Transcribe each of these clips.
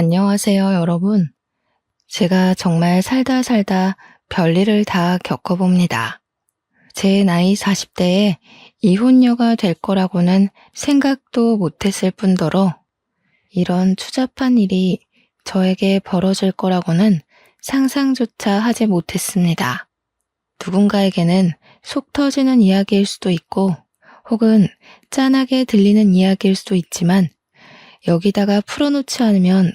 안녕하세요, 여러분. 제가 정말 살다 살다 별일을 다 겪어봅니다. 제 나이 40대에 이혼녀가 될 거라고는 생각도 못했을 뿐더러 이런 추잡한 일이 저에게 벌어질 거라고는 상상조차 하지 못했습니다. 누군가에게는 속 터지는 이야기일 수도 있고 혹은 짠하게 들리는 이야기일 수도 있지만 여기다가 풀어놓지 않으면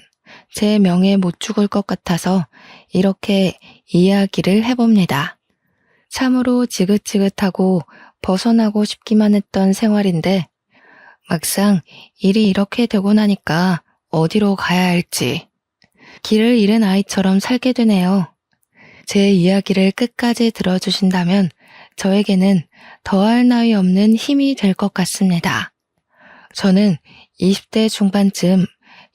제 명예 못 죽을 것 같아서 이렇게 이야기를 해봅니다. 참으로 지긋지긋하고 벗어나고 싶기만 했던 생활인데 막상 일이 이렇게 되고 나니까 어디로 가야 할지 길을 잃은 아이처럼 살게 되네요. 제 이야기를 끝까지 들어주신다면 저에게는 더할 나위 없는 힘이 될 것 같습니다. 저는 20대 중반쯤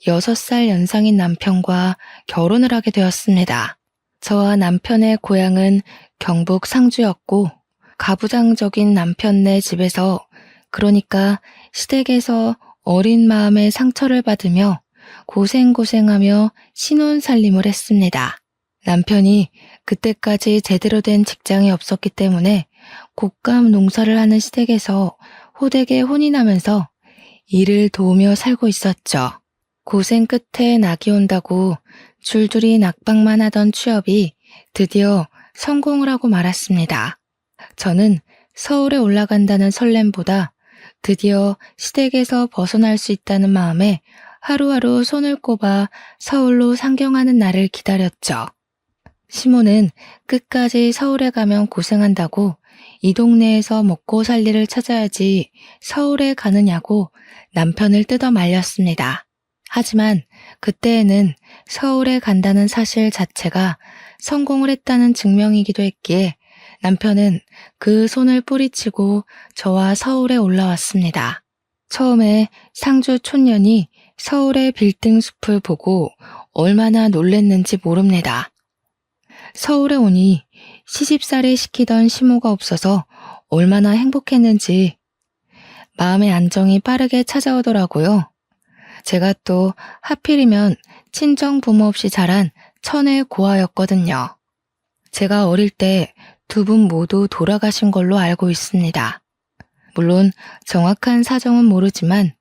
6살 연상인 남편과 결혼을 하게 되었습니다. 저와 남편의 고향은 경북 상주였고 가부장적인 남편네 집에서 그러니까 시댁에서 어린 마음에 상처를 받으며 고생고생하며 신혼살림을 했습니다. 남편이 그때까지 제대로 된 직장이 없었기 때문에 곶감 농사를 하는 시댁에서 호되게 혼이 나면서 일을 도우며 살고 있었죠. 고생 끝에 낙이 온다고 줄줄이 낙방만 하던 취업이 드디어 성공을 하고 말았습니다. 저는 서울에 올라간다는 설렘보다 드디어 시댁에서 벗어날 수 있다는 마음에 하루하루 손을 꼽아 서울로 상경하는 날을 기다렸죠. 시모는 끝까지 서울에 가면 고생한다고 이 동네에서 먹고 살 일을 찾아야지 서울에 가느냐고 남편을 뜯어 말렸습니다. 하지만 그때에는 서울에 간다는 사실 자체가 성공을 했다는 증명이기도 했기에 남편은 그 손을 뿌리치고 저와 서울에 올라왔습니다. 처음에 상주 촌년이 서울의 빌딩 숲을 보고 얼마나 놀랬는지 모릅니다. 서울에 오니 시집살이 시키던 시모가 없어서 얼마나 행복했는지 마음의 안정이 빠르게 찾아오더라고요. 제가 또 하필이면 친정 부모 없이 자란 천의 고아였거든요. 제가 어릴 때 두 분 모두 돌아가신 걸로 알고 있습니다. 물론 정확한 사정은 모르지만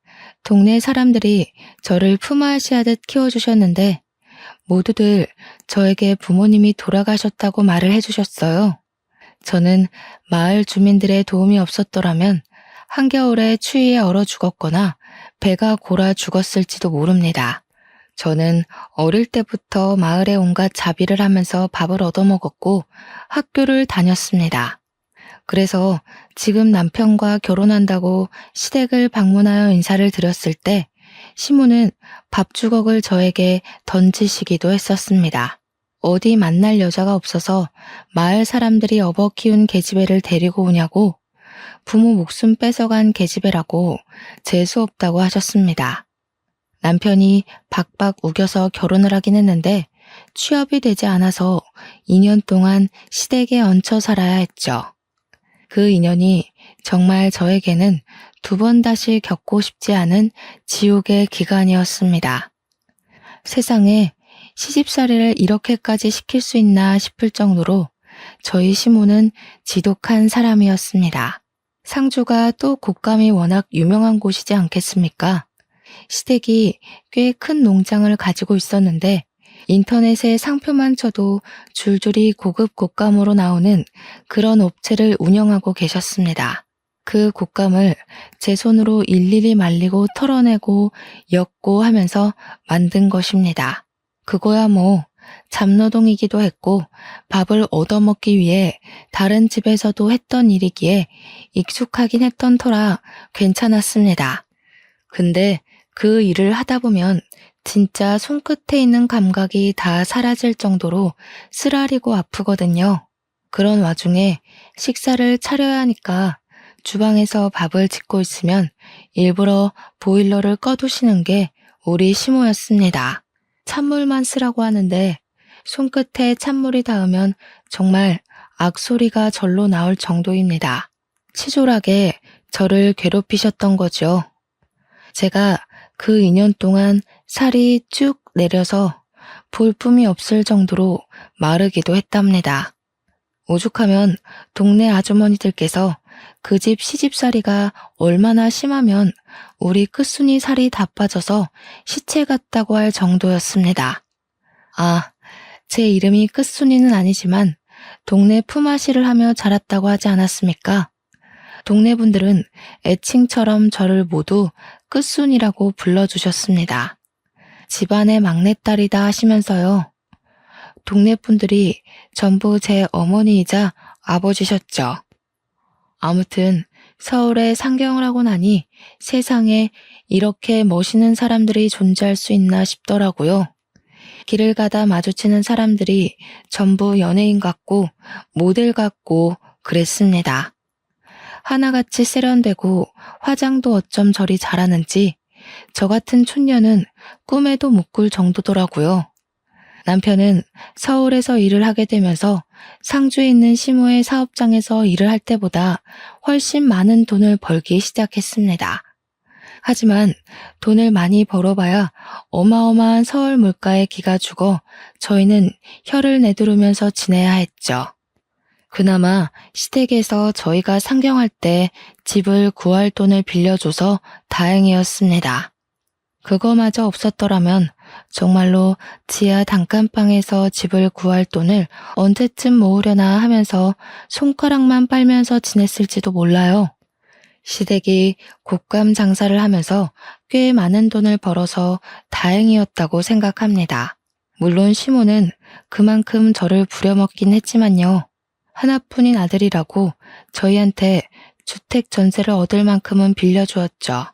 동네 사람들이 저를 품앗이하듯 키워주셨는데 모두들 저에게 부모님이 돌아가셨다고 말을 해주셨어요. 저는 마을 주민들의 도움이 없었더라면 한겨울에 추위에 얼어 죽었거나 배가 골아 죽었을지도 모릅니다. 저는 어릴 때부터 마을에 온갖 자비를 하면서 밥을 얻어먹었고 학교를 다녔습니다. 그래서 지금 남편과 결혼한다고 시댁을 방문하여 인사를 드렸을 때 시모는 밥주걱을 저에게 던지시기도 했었습니다. 어디 만날 여자가 없어서 마을 사람들이 업어 키운 계집애를 데리고 오냐고 부모 목숨 뺏어간 계집애라고 재수없다고 하셨습니다. 남편이 박박 우겨서 결혼을 하긴 했는데 취업이 되지 않아서 2년 동안 시댁에 얹혀 살아야 했죠. 그 인연이 정말 저에게는 두 번 다시 겪고 싶지 않은 지옥의 기간이었습니다. 세상에 시집살이를 이렇게까지 시킬 수 있나 싶을 정도로 저희 시모는 지독한 사람이었습니다. 상주가 또 곶감이 워낙 유명한 곳이지 않겠습니까? 시댁이 꽤 큰 농장을 가지고 있었는데 인터넷에 상표만 쳐도 줄줄이 고급 곶감으로 나오는 그런 업체를 운영하고 계셨습니다. 그 곶감을 제 손으로 일일이 말리고 털어내고 엮고 하면서 만든 것입니다. 그거야 뭐 잡노동이기도 했고 밥을 얻어먹기 위해 다른 집에서도 했던 일이기에 익숙하긴 했던 터라 괜찮았습니다. 근데 그 일을 하다 보면 진짜 손끝에 있는 감각이 다 사라질 정도로 쓰라리고 아프거든요. 그런 와중에 식사를 차려야 하니까 주방에서 밥을 짓고 있으면 일부러 보일러를 꺼두시는 게 우리 시모였습니다. 찬물만 쓰라고 하는데 손끝에 찬물이 닿으면 정말 악소리가 절로 나올 정도입니다. 치졸하게 저를 괴롭히셨던 거죠. 제가 그 2년 동안 살이 쭉 내려서 볼품이 없을 정도로 마르기도 했답니다. 오죽하면 동네 아주머니들께서 그 집 시집살이가 얼마나 심하면 우리 끝순이 살이 다 빠져서 시체 같다고 할 정도였습니다. 아, 제 이름이 끝순이는 아니지만 동네 품앗이를 하며 자랐다고 하지 않았습니까? 동네 분들은 애칭처럼 저를 모두 끝순이라고 불러주셨습니다. 집안의 막내딸이다 하시면서요. 동네 분들이 전부 제 어머니이자 아버지셨죠. 아무튼 서울에 상경을 하고 나니 세상에 이렇게 멋있는 사람들이 존재할 수 있나 싶더라고요. 길을 가다 마주치는 사람들이 전부 연예인 같고 모델 같고 그랬습니다. 하나같이 세련되고 화장도 어쩜 저리 잘하는지 저 같은 촌년은 꿈에도 못 꿀 정도더라고요. 남편은 서울에서 일을 하게 되면서 상주에 있는 시모의 사업장에서 일을 할 때보다 훨씬 많은 돈을 벌기 시작했습니다. 하지만 돈을 많이 벌어봐야 어마어마한 서울 물가에 기가 죽어 저희는 혀를 내두르면서 지내야 했죠. 그나마 시댁에서 저희가 상경할 때 집을 구할 돈을 빌려줘서 다행이었습니다. 그거마저 없었더라면 정말로 지하 단칸방에서 집을 구할 돈을 언제쯤 모으려나 하면서 손가락만 빨면서 지냈을지도 몰라요. 시댁이 곶감 장사를 하면서 꽤 많은 돈을 벌어서 다행이었다고 생각합니다. 물론 시모는 그만큼 저를 부려먹긴 했지만요. 하나뿐인 아들이라고 저희한테 주택 전세를 얻을 만큼은 빌려주었죠.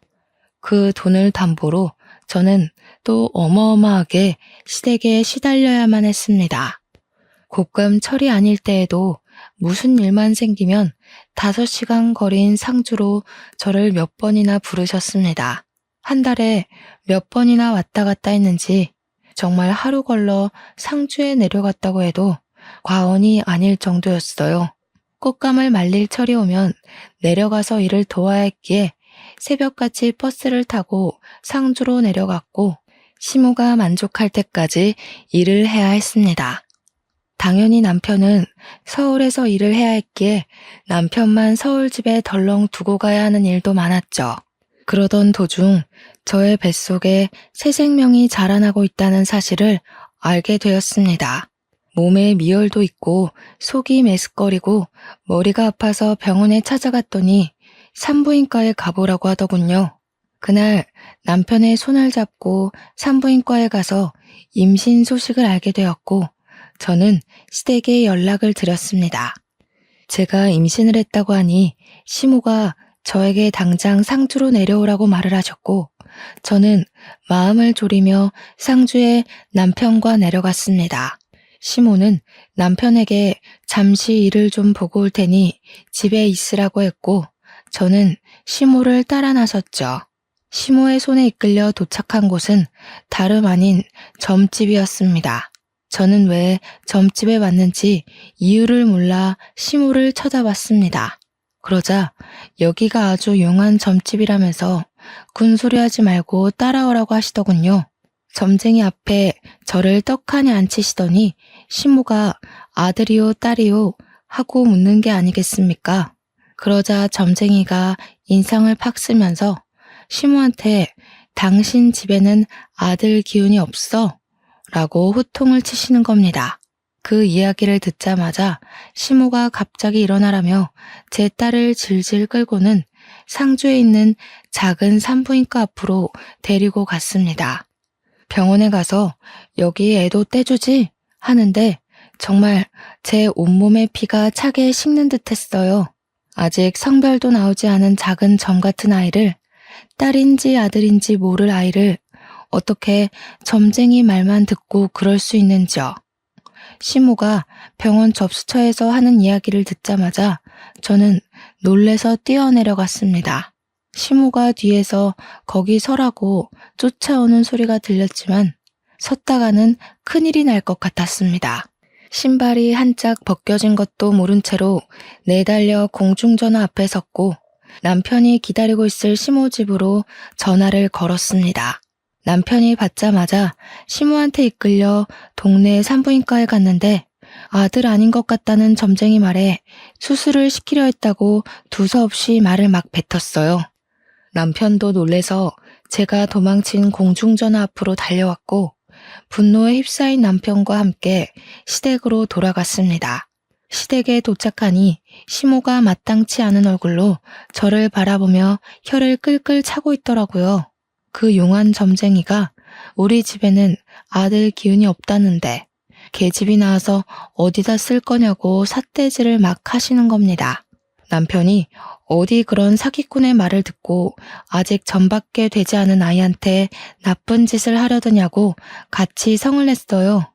그 돈을 담보로 저는 또 어마어마하게 시댁에 시달려야만 했습니다. 곶감 철이 아닐 때에도 무슨 일만 생기면 5시간 거리인 상주로 저를 몇 번이나 부르셨습니다. 한 달에 몇 번이나 왔다 갔다 했는지 정말 하루 걸러 상주에 내려갔다고 해도 과언이 아닐 정도였어요. 꽃감을 말릴 철이 오면 내려가서 일을 도와야 했기에 새벽같이 버스를 타고 상주로 내려갔고 시모가 만족할 때까지 일을 해야 했습니다. 당연히 남편은 서울에서 일을 해야 했기에 남편만 서울집에 덜렁 두고 가야 하는 일도 많았죠. 그러던 도중 저의 뱃속에 새 생명이 자라나고 있다는 사실을 알게 되었습니다. 몸에 미열도 있고 속이 메스꺼리고 머리가 아파서 병원에 찾아갔더니 산부인과에 가보라고 하더군요. 그날 남편의 손을 잡고 산부인과에 가서 임신 소식을 알게 되었고 저는 시댁에 연락을 드렸습니다. 제가 임신을 했다고 하니 시모가 저에게 당장 상주로 내려오라고 말을 하셨고 저는 마음을 졸이며 상주에 남편과 내려갔습니다. 시모는 남편에게 잠시 일을 좀 보고 올 테니 집에 있으라고 했고 저는 시모를 따라 나섰죠. 시모의 손에 이끌려 도착한 곳은 다름 아닌 점집이었습니다. 저는 왜 점집에 왔는지 이유를 몰라 시모를 쳐다봤습니다. 그러자 여기가 아주 용한 점집이라면서 군소리하지 말고 따라오라고 하시더군요. 점쟁이 앞에 저를 떡하니 앉히시더니 시모가 아들이요 딸이요 하고 묻는 게 아니겠습니까? 그러자 점쟁이가 인상을 팍 쓰면서 시모한테 당신 집에는 아들 기운이 없어? 라고 호통을 치시는 겁니다. 그 이야기를 듣자마자 시모가 갑자기 일어나라며 제 딸을 질질 끌고는 상주에 있는 작은 산부인과 앞으로 데리고 갔습니다. 병원에 가서 여기 애도 떼주지? 하는데 정말 제 온몸의 피가 차게 식는 듯 했어요. 아직 성별도 나오지 않은 작은 점 같은 아이를, 딸인지 아들인지 모를 아이를 어떻게 점쟁이 말만 듣고 그럴 수 있는지요. 시모가 병원 접수처에서 하는 이야기를 듣자마자 저는 놀래서 뛰어내려갔습니다. 시모가 뒤에서 거기 서라고 쫓아오는 소리가 들렸지만 섰다가는 큰일이 날 것 같았습니다. 신발이 한 짝 벗겨진 것도 모른 채로 내달려 공중전화 앞에 섰고 남편이 기다리고 있을 시모 집으로 전화를 걸었습니다. 남편이 받자마자 시모한테 이끌려 동네 산부인과에 갔는데 아들 아닌 것 같다는 점쟁이 말에 수술을 시키려 했다고 두서없이 말을 막 뱉었어요. 남편도 놀래서 제가 도망친 공중전화 앞으로 달려왔고 분노에 휩싸인 남편과 함께 시댁으로 돌아갔습니다. 시댁에 도착하니 시모가 마땅치 않은 얼굴로 저를 바라보며 혀를 끌끌 차고 있더라고요. 그 용한 점쟁이가 우리 집에는 아들 기운이 없다는데 계집이 나와서 어디다 쓸 거냐고 삿대질을 막 하시는 겁니다. 남편이 어디 그런 사기꾼의 말을 듣고 아직 전밖에 되지 않은 아이한테 나쁜 짓을 하려더냐고 같이 성을 냈어요.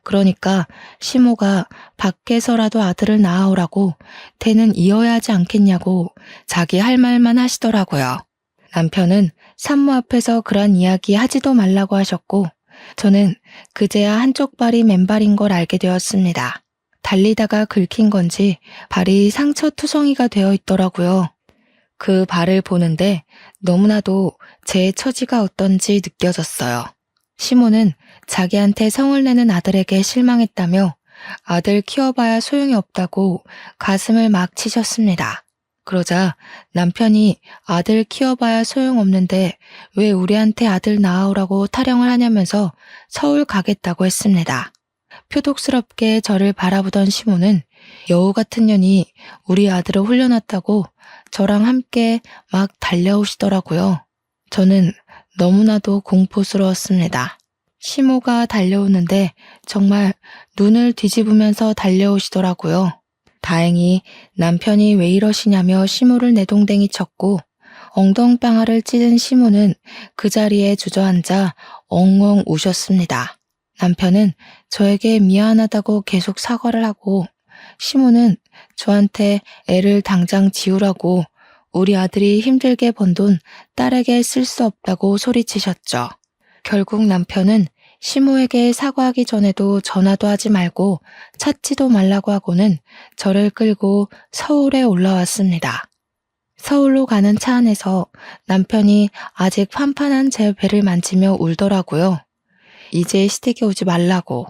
그러니까 시모가 밖에서라도 아들을 낳아오라고 대는 이어야 하지 않겠냐고 자기 할 말만 하시더라고요. 남편은 산모 앞에서 그런 이야기 하지도 말라고 하셨고 저는 그제야 한쪽 발이 맨발인 걸 알게 되었습니다. 달리다가 긁힌 건지 발이 상처투성이가 되어 있더라고요. 그 발을 보는데 너무나도 제 처지가 어떤지 느껴졌어요. 시모는 자기한테 성을 내는 아들에게 실망했다며 아들 키워봐야 소용이 없다고 가슴을 막 치셨습니다. 그러자 남편이 아들 키워봐야 소용없는데 왜 우리한테 아들 낳아오라고 타령을 하냐면서 서울 가겠다고 했습니다. 표독스럽게 저를 바라보던 시모는 여우 같은 년이 우리 아들을 홀려놨다고 저랑 함께 막 달려오시더라고요. 저는 너무나도 공포스러웠습니다. 시모가 달려오는데 정말 눈을 뒤집으면서 달려오시더라고요. 다행히 남편이 왜 이러시냐며 시모를 내동댕이 쳤고 엉덩방아를 찌른 시모는 그 자리에 주저앉아 엉엉 우셨습니다. 남편은 저에게 미안하다고 계속 사과를 하고 시모는 저한테 애를 당장 지우라고 우리 아들이 힘들게 번 돈 딸에게 쓸 수 없다고 소리치셨죠. 결국 남편은 시모에게 사과하기 전에도 전화도 하지 말고 찾지도 말라고 하고는 저를 끌고 서울에 올라왔습니다. 서울로 가는 차 안에서 남편이 아직 판판한 제 배를 만지며 울더라고요. 이제 시댁에 오지 말라고.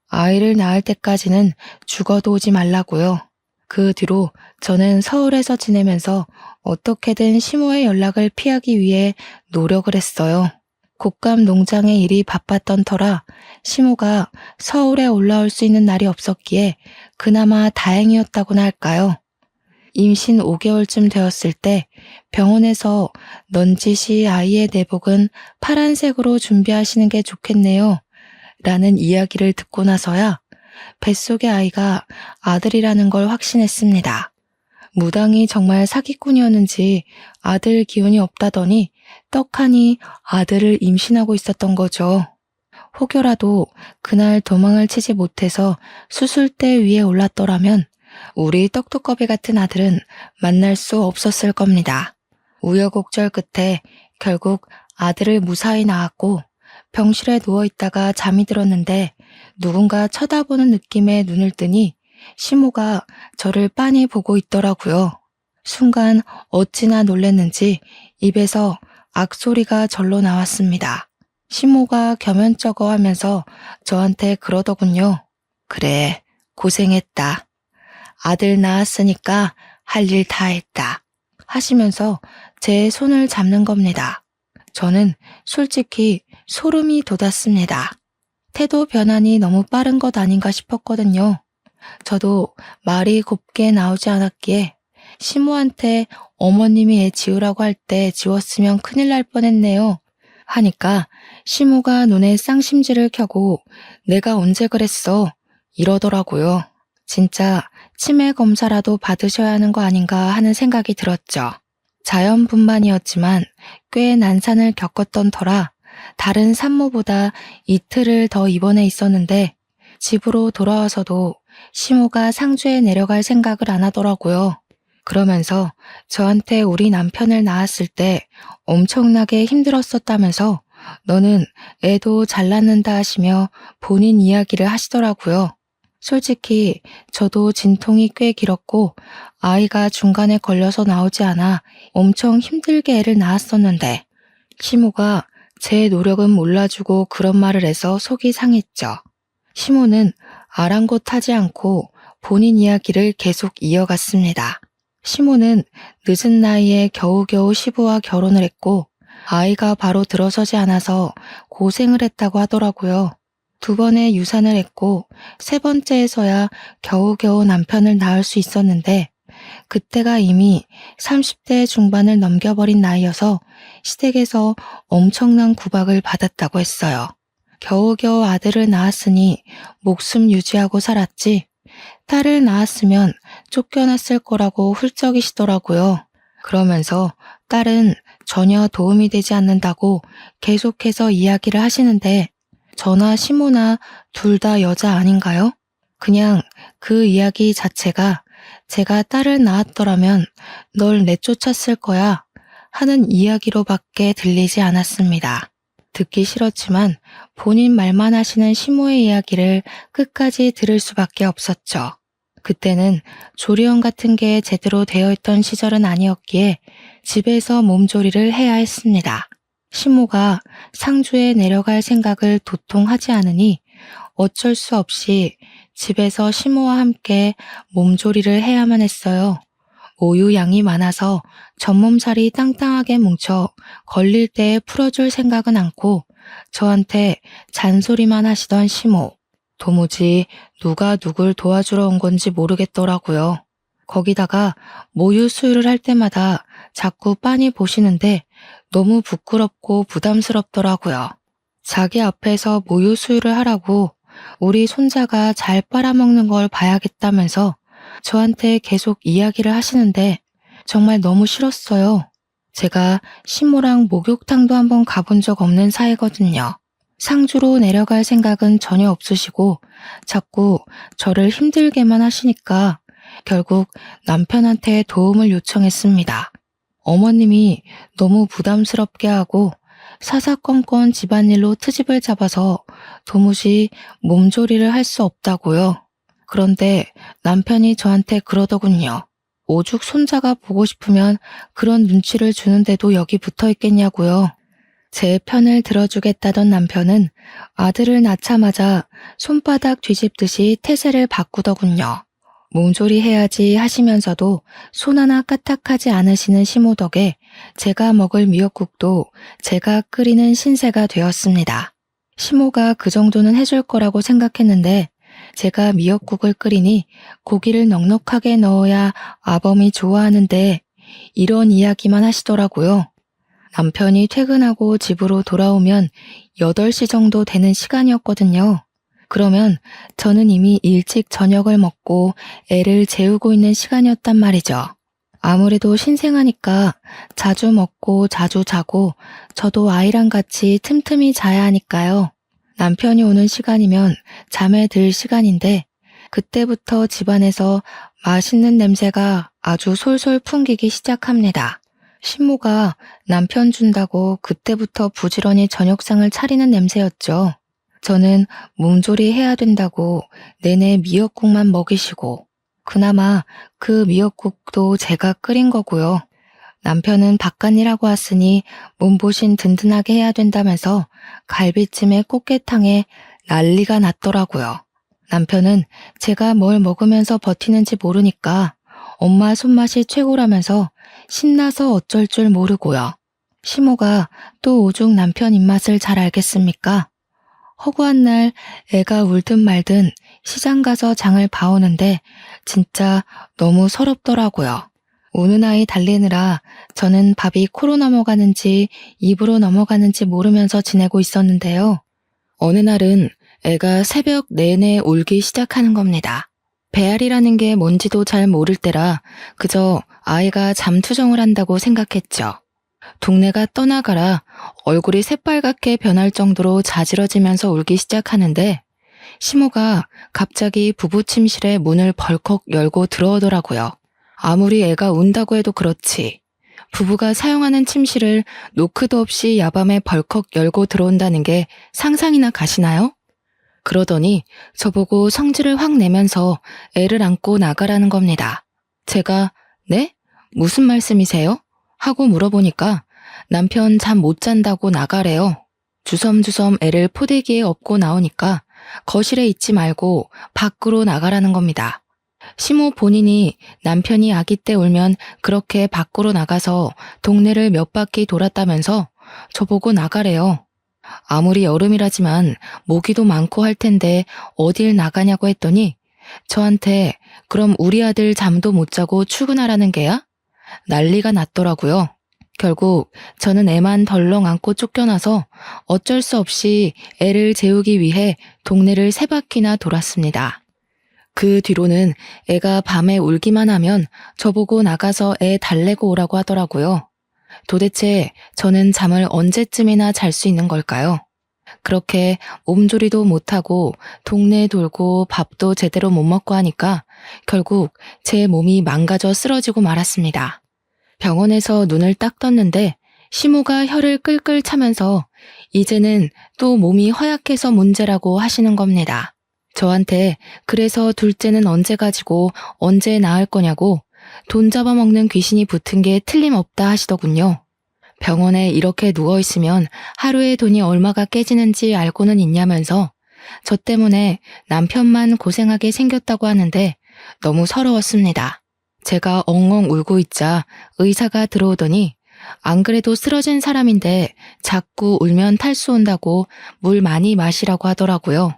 아이를 낳을 때까지는 죽어도 오지 말라고요. 그 뒤로 저는 서울에서 지내면서 어떻게든 시모의 연락을 피하기 위해 노력을 했어요. 곶감 농장의 일이 바빴던 터라 시모가 서울에 올라올 수 있는 날이 없었기에 그나마 다행이었다고나 할까요? 임신 5개월쯤 되었을 때 병원에서 넌지시 아이의 내복은 파란색으로 준비하시는 게 좋겠네요. 라는 이야기를 듣고 나서야 뱃속의 아이가 아들이라는 걸 확신했습니다. 무당이 정말 사기꾼이었는지 아들 기운이 없다더니 떡하니 아들을 임신하고 있었던 거죠. 혹여라도 그날 도망을 치지 못해서 수술대 위에 올랐더라면 우리 떡두꺼비 같은 아들은 만날 수 없었을 겁니다. 우여곡절 끝에 결국 아들을 무사히 낳았고 병실에 누워있다가 잠이 들었는데 누군가 쳐다보는 느낌에 눈을 뜨니 시모가 저를 빤히 보고 있더라고요. 순간 어찌나 놀랐는지 입에서 악소리가 절로 나왔습니다. 시모가 겸연쩍어 하면서 저한테 그러더군요. 그래, 고생했다. 아들 낳았으니까 할 일 다 했다. 하시면서 제 손을 잡는 겁니다. 저는 솔직히 소름이 돋았습니다. 태도 변환이 너무 빠른 것 아닌가 싶었거든요. 저도 말이 곱게 나오지 않았기에 시모한테 어머님이 애 지우라고 할 때 지웠으면 큰일 날 뻔했네요. 하니까 시모가 눈에 쌍심지를 켜고 내가 언제 그랬어? 이러더라고요. 진짜 치매 검사라도 받으셔야 하는 거 아닌가 하는 생각이 들었죠. 자연분만이었지만 꽤 난산을 겪었던 터라 다른 산모보다 이틀을 더 입원해 있었는데 집으로 돌아와서도 시모가 상주에 내려갈 생각을 안 하더라고요. 그러면서 저한테 우리 남편을 낳았을 때 엄청나게 힘들었었다면서 너는 애도 잘 낳는다 하시며 본인 이야기를 하시더라고요. 솔직히 저도 진통이 꽤 길었고 아이가 중간에 걸려서 나오지 않아 엄청 힘들게 애를 낳았었는데 시모가 제 노력은 몰라주고 그런 말을 해서 속이 상했죠. 시모는 아랑곳하지 않고 본인 이야기를 계속 이어갔습니다. 시모는 늦은 나이에 겨우겨우 시부와 결혼을 했고 아이가 바로 들어서지 않아서 고생을 했다고 하더라고요. 2번의 유산을 했고 3번째에서야 겨우겨우 남편을 낳을 수 있었는데 그때가 이미 30대 중반을 넘겨버린 나이여서 시댁에서 엄청난 구박을 받았다고 했어요. 겨우겨우 아들을 낳았으니 목숨 유지하고 살았지 딸을 낳았으면 쫓겨났을 거라고 훌쩍이시더라고요. 그러면서 딸은 전혀 도움이 되지 않는다고 계속해서 이야기를 하시는데 저나 시모나 둘 다 여자 아닌가요? 그냥 그 이야기 자체가 제가 딸을 낳았더라면 널 내쫓았을 거야 하는 이야기로밖에 들리지 않았습니다. 듣기 싫었지만 본인 말만 하시는 시모의 이야기를 끝까지 들을 수밖에 없었죠. 그때는 조리원 같은 게 제대로 되어 있던 시절은 아니었기에 집에서 몸조리를 해야 했습니다. 시모가 상주에 내려갈 생각을 도통 하지 않으니 어쩔 수 없이 집에서 시모와 함께 몸조리를 해야만 했어요. 오유 양이 많아서 전몸살이 땅땅하게 뭉쳐 걸릴 때에 풀어줄 생각은 않고 저한테 잔소리만 하시던 시모. 도무지 누가 누굴 도와주러 온 건지 모르겠더라고요. 거기다가 모유 수유를 할 때마다 자꾸 빤히 보시는데 너무 부끄럽고 부담스럽더라고요. 자기 앞에서 모유 수유를 하라고 우리 손자가 잘 빨아먹는 걸 봐야겠다면서 저한테 계속 이야기를 하시는데 정말 너무 싫었어요. 제가 시모랑 목욕탕도 한번 가본 적 없는 사이거든요. 상주로 내려갈 생각은 전혀 없으시고 자꾸 저를 힘들게만 하시니까 결국 남편한테 도움을 요청했습니다. 어머님이 너무 부담스럽게 하고 사사건건 집안일로 트집을 잡아서 도무지 몸조리를 할 수 없다고요. 그런데 남편이 저한테 그러더군요. 오죽 손자가 보고 싶으면 그런 눈치를 주는데도 여기 붙어 있겠냐고요. 제 편을 들어주겠다던 남편은 아들을 낳자마자 손바닥 뒤집듯이 태세를 바꾸더군요. 몸조리 해야지 하시면서도 손 하나 까딱하지 않으시는 시모 덕에 제가 먹을 미역국도 제가 끓이는 신세가 되었습니다. 시모가 그 정도는 해줄 거라고 생각했는데 제가 미역국을 끓이니 고기를 넉넉하게 넣어야 아범이 좋아하는데 이런 이야기만 하시더라고요. 남편이 퇴근하고 집으로 돌아오면 8시 정도 되는 시간이었거든요. 그러면 저는 이미 일찍 저녁을 먹고 애를 재우고 있는 시간이었단 말이죠. 아무래도 신생아니까 자주 먹고 자주 자고 저도 아이랑 같이 틈틈이 자야 하니까요. 남편이 오는 시간이면 잠에 들 시간인데 그때부터 집안에서 맛있는 냄새가 아주 솔솔 풍기기 시작합니다. 신모가 남편 준다고 그때부터 부지런히 저녁상을 차리는 냄새였죠. 저는 몸조리 해야 된다고 내내 미역국만 먹이시고 그나마 그 미역국도 제가 끓인 거고요. 남편은 바깥일하고 왔으니 몸보신 든든하게 해야 된다면서 갈비찜에 꽃게탕에 난리가 났더라고요. 남편은 제가 뭘 먹으면서 버티는지 모르니까 엄마 손맛이 최고라면서 신나서 어쩔 줄 모르고요. 시모가 또 오죽 남편 입맛을 잘 알겠습니까? 허구한 날 애가 울든 말든 시장 가서 장을 봐오는데 진짜 너무 서럽더라고요. 우는 아이 달래느라 저는 밥이 코로 넘어가는지 입으로 넘어가는지 모르면서 지내고 있었는데요. 어느 날은 애가 새벽 내내 울기 시작하는 겁니다. 배앓이라는 게 뭔지도 잘 모를 때라 그저 아이가 잠투정을 한다고 생각했죠. 동네가 떠나가라 얼굴이 새빨갛게 변할 정도로 자지러지면서 울기 시작하는데 시모가 갑자기 부부 침실에 문을 벌컥 열고 들어오더라고요. 아무리 애가 운다고 해도 그렇지. 부부가 사용하는 침실을 노크도 없이 야밤에 벌컥 열고 들어온다는 게 상상이나 가시나요? 그러더니 저보고 성질을 확 내면서 애를 안고 나가라는 겁니다. 제가 네? 무슨 말씀이세요? 하고 물어보니까 남편 잠 못 잔다고 나가래요. 주섬주섬 애를 포대기에 업고 나오니까 거실에 있지 말고 밖으로 나가라는 겁니다. 시모 본인이 남편이 아기 때 울면 그렇게 밖으로 나가서 동네를 몇 바퀴 돌았다면서 저보고 나가래요. 아무리 여름이라지만 모기도 많고 할 텐데 어딜 나가냐고 했더니 저한테 그럼 우리 아들 잠도 못 자고 출근하라는 게야? 난리가 났더라고요. 결국 저는 애만 덜렁 안고 쫓겨나서 어쩔 수 없이 애를 재우기 위해 동네를 세 바퀴나 돌았습니다. 그 뒤로는 애가 밤에 울기만 하면 저보고 나가서 애 달래고 오라고 하더라고요. 도대체 저는 잠을 언제쯤이나 잘 수 있는 걸까요? 그렇게 몸조리도 못하고 동네 돌고 밥도 제대로 못 먹고 하니까 결국 제 몸이 망가져 쓰러지고 말았습니다. 병원에서 눈을 딱 떴는데 시모가 혀를 끌끌 차면서 이제는 또 몸이 허약해서 문제라고 하시는 겁니다. 저한테 그래서 둘째는 언제 가지고 언제 낳을 거냐고 돈 잡아먹는 귀신이 붙은 게 틀림없다 하시더군요. 병원에 이렇게 누워있으면 하루에 돈이 얼마가 깨지는지 알고는 있냐면서 저 때문에 남편만 고생하게 생겼다고 하는데 너무 서러웠습니다. 제가 엉엉 울고 있자 의사가 들어오더니 안 그래도 쓰러진 사람인데 자꾸 울면 탈수 온다고 물 많이 마시라고 하더라고요.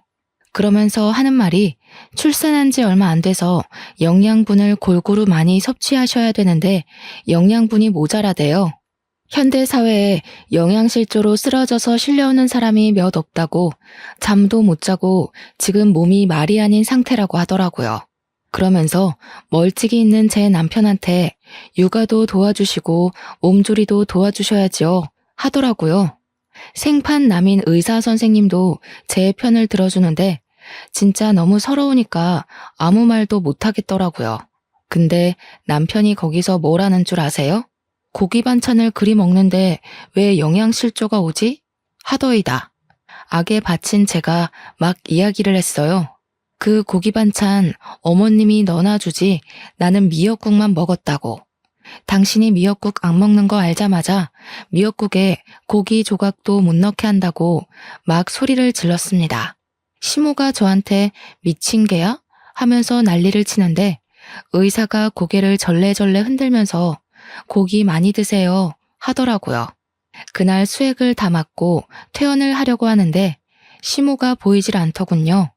그러면서 하는 말이 출산한 지 얼마 안 돼서 영양분을 골고루 많이 섭취하셔야 되는데 영양분이 모자라대요. 현대 사회에 영양실조로 쓰러져서 실려오는 사람이 몇 없다고 잠도 못 자고 지금 몸이 말이 아닌 상태라고 하더라고요. 그러면서 멀찍이 있는 제 남편한테 육아도 도와주시고 몸조리도 도와주셔야지요 하더라고요. 생판 남인 의사 선생님도 제 편을 들어주는데 진짜 너무 서러우니까 아무 말도 못 하겠더라고요. 근데 남편이 거기서 뭘 하는 줄 아세요? 고기 반찬을 그리 먹는데 왜 영양실조가 오지? 하더이다. 악에 바친 제가 막 이야기를 했어요. 그 고기 반찬 어머님이 넣어놔 주지 나는 미역국만 먹었다고. 당신이 미역국 안 먹는 거 알자마자 미역국에 고기 조각도 못 넣게 한다고 막 소리를 질렀습니다. 시모가 저한테 미친 개야? 하면서 난리를 치는데 의사가 고개를 절레절레 흔들면서 고기 많이 드세요 하더라고요. 그날 수액을 다 맞고 퇴원을 하려고 하는데 시모가 보이질 않더군요.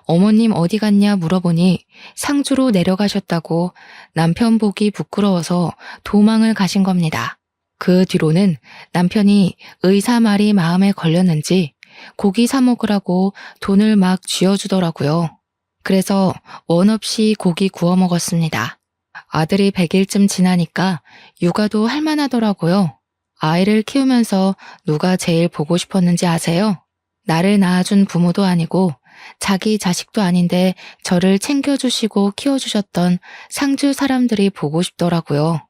어머님 어디 갔냐 물어보니 상주로 내려가셨다고 남편 보기 부끄러워서 도망을 가신 겁니다. 그 뒤로는 남편이 의사 말이 마음에 걸렸는지 고기 사 먹으라고 돈을 막 쥐어주더라고요. 그래서 원 없이 고기 구워 먹었습니다. 아들이 100일쯤 지나니까 육아도 할만하더라고요. 아이를 키우면서 누가 제일 보고 싶었는지 아세요? 나를 낳아준 부모도 아니고 자기 자식도 아닌데 저를 챙겨주시고 키워주셨던 상주 사람들이 보고 싶더라고요.